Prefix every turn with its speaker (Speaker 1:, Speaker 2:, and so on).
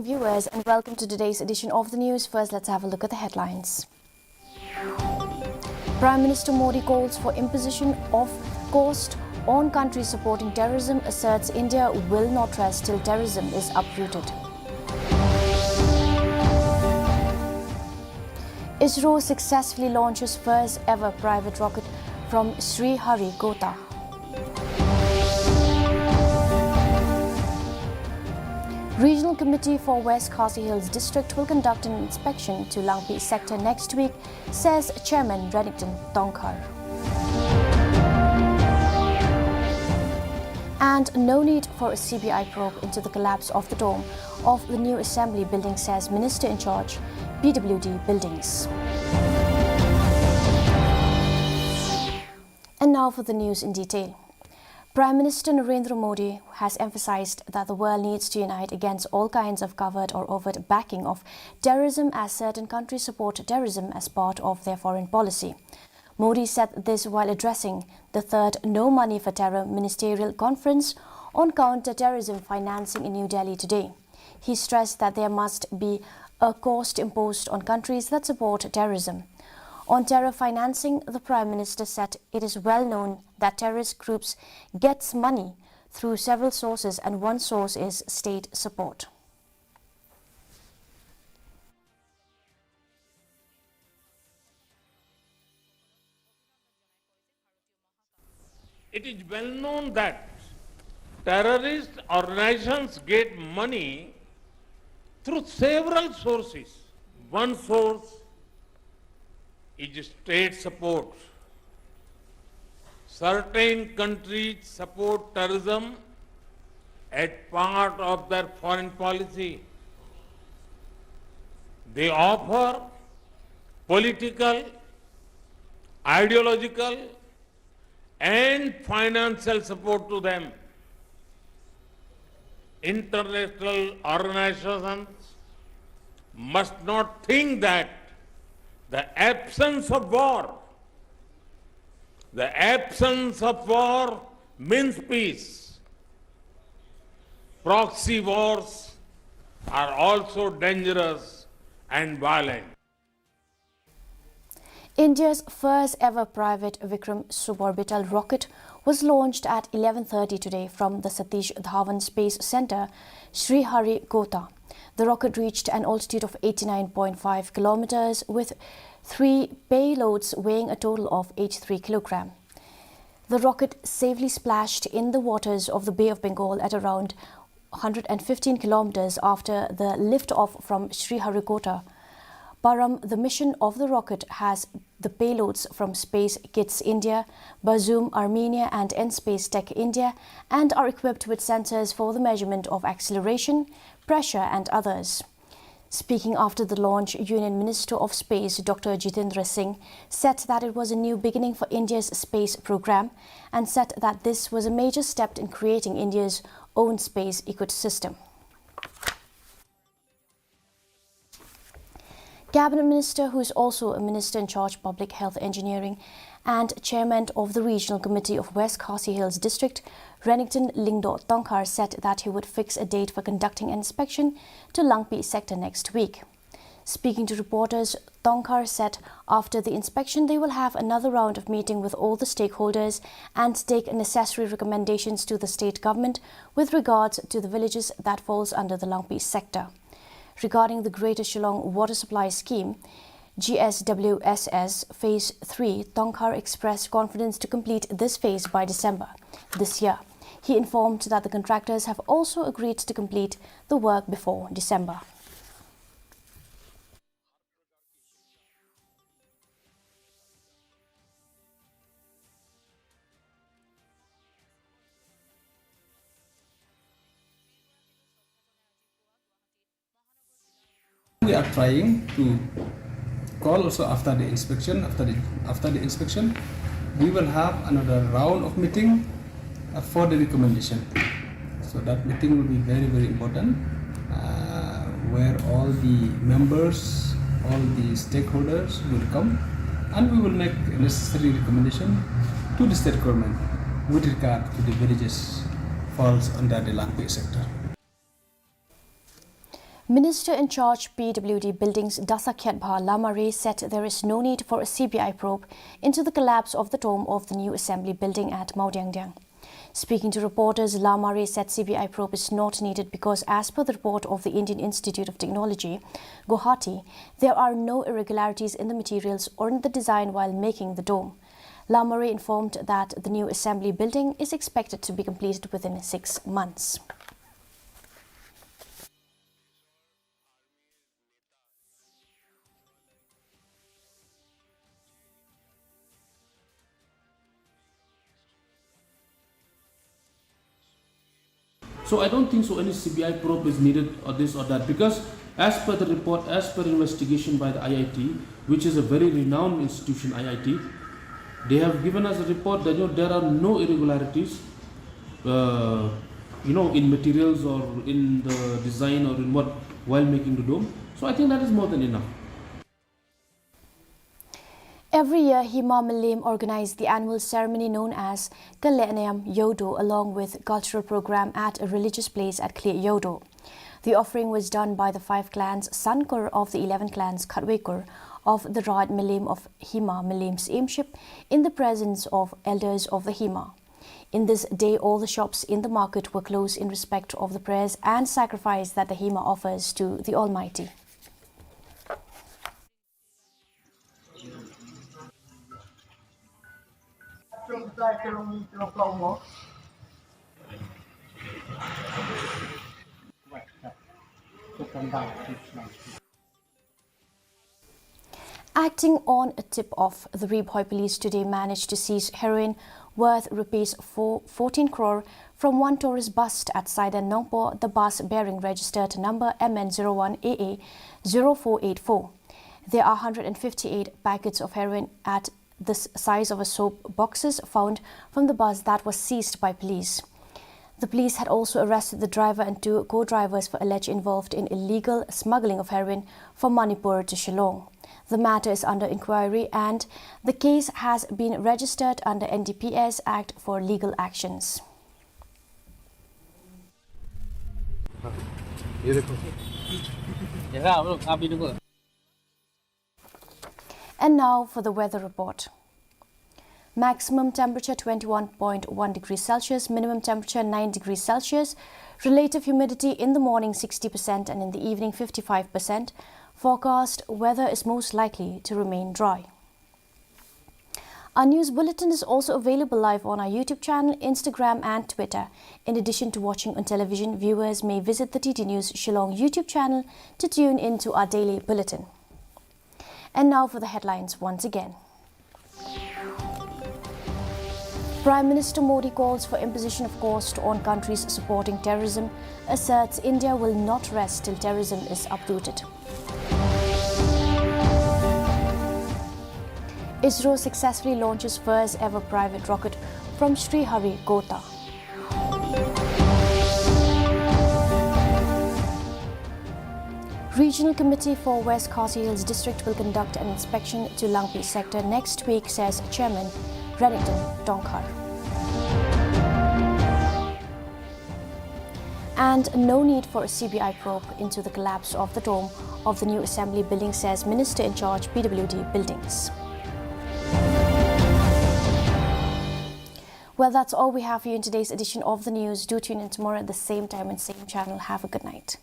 Speaker 1: viewers, and welcome to today's edition of the news. First, let's have a look at the headlines. Prime Minister Modi calls for imposition of cost on countries supporting terrorism, asserts India will not rest till terrorism is uprooted. ISRO successfully launches first ever private rocket from Sriharikota. Regional Committee for West Khasi Hills District will conduct an inspection to Langpi sector next week, says Chairman Reddington Tongkhar. And no need for a CBI probe into the collapse of the dome of the new assembly building, says Minister in charge, PWD Buildings. And now for the news in detail. Prime Minister Narendra Modi has emphasized that the world needs to unite against all kinds of covert or overt backing of terrorism, as certain countries support terrorism as part of their foreign policy. Modi said this while addressing the third No Money for Terror Ministerial Conference on counter-terrorism financing in New Delhi today. He stressed that there must be a cost imposed on countries that support terrorism. On terror financing, the Prime Minister said it is well known that terrorist groups get money through several sources, and one source is state support.
Speaker 2: It is well known that terrorist organizations get money through several sources. One source is state support. Certain countries support terrorism as part of their foreign policy. They offer political, ideological, and financial support to them. International organizations must not think that the absence of war means peace. Proxy wars are also dangerous and violent.
Speaker 1: India's first ever private Vikram suborbital rocket was launched at 11:30 today from the Satish Dhawan Space Centre, Sriharikota. The rocket reached an altitude of 89.5 kilometers with 3 payloads weighing a total of 83 kilograms. The rocket safely splashed in the waters of the Bay of Bengal at around 115 kilometers after the liftoff from Sriharikota. Param, the mission of the rocket, has the payloads from Space Kits India, Bazoom Armenia and N-Space Tech India, and are equipped with sensors for the measurement of acceleration, pressure and others. Speaking after the launch, Union Minister of Space Dr. Jitendra Singh said that it was a new beginning for India's space program and said that this was a major step in creating India's own space ecosystem. Cabinet Minister, who is also a Minister in charge of Public Health Engineering and Chairman of the Regional Committee of West Khasi Hills District, Reddington Tongkhar, said that he would fix a date for conducting an inspection to Langpi sector next week. Speaking to reporters, Tongkhar said after the inspection they will have another round of meeting with all the stakeholders and take necessary recommendations to the state government with regards to the villages that falls under the Langpi sector. Regarding the Greater Shillong Water Supply Scheme, GSWSS Phase 3, Tongkhar expressed confidence to complete this phase by December this year. He informed that the contractors have also agreed to complete the work before December.
Speaker 3: We are trying to call also after the inspection. After the inspection, we will have another round of meeting for the recommendation. So that meeting will be very, very important, where all the members, all the stakeholders will come, and we will make a necessary recommendation to the state government with regard to the villages falls under the Langpi sector.
Speaker 1: Minister in charge PWD Buildings Dasakhyatbha Lamare said there is no need for a CBI probe into the collapse of the dome of the new assembly building at Maodiangdyang. Speaking to reporters, Lamare said CBI probe is not needed because, as per the report of the Indian Institute of Technology, Guwahati, there are no irregularities in the materials or in the design while making the dome. Lamare informed that the new assembly building is expected to be completed within 6 months.
Speaker 4: So I don't think so any CBI probe is needed or this or that, because as per the report, as per investigation by the IIT, which is a very renowned institution, IIT, they have given us a report that there are no irregularities in materials or in the design or in what while making the dome. So I think that is more than enough.
Speaker 1: Every year, Hima Malayam organized the annual ceremony known as Yodo along with cultural program at a religious place at Yodo. The offering was done by the 5 clans Sankur of the 11 clans Khatwekur of the Rad Malayam of Hima Malayam's aimship in the presence of elders of the Hima. In this day, all the shops in the market were closed in respect of the prayers and sacrifice that the Hima offers to the Almighty. Acting on a tip-off, the Ribhoi police today managed to seize heroin worth rupees 14 crore from one tourist bus at Saidan Nongpo, the bus bearing registered number MN01AA0484. There are 158 packets of heroin at the size of a soap boxes found from the bus that was seized by police. The police had also arrested the driver and 2 co-drivers for alleged involved in illegal smuggling of heroin from Manipur to Shillong. The matter is under inquiry and the case has been registered under NDPS Act for legal actions. And now for the weather report. Maximum temperature 21.1 degrees Celsius, minimum temperature 9 degrees Celsius, relative humidity in the morning 60% and in the evening 55%. Forecast weather is most likely to remain dry. Our news bulletin is also available live on our YouTube channel, Instagram and Twitter. In addition to watching on television, viewers may visit the TT News Shillong YouTube channel to tune into our daily bulletin. And now for the headlines once again. Prime Minister Modi calls for imposition of cost on countries supporting terrorism, asserts India will not rest till terrorism is uprooted. ISRO successfully launches first ever private rocket from Sriharikota. Regional Committee for West Khasi Hills District will conduct an inspection to Langpi sector next week, says Chairman Reddington Donkhar. And no need for a CBI probe into the collapse of the dome of the new assembly building, says Minister in charge PWD Buildings. Well, that's all we have for you in today's edition of the news. Do tune in tomorrow at the same time and same channel. Have a good night.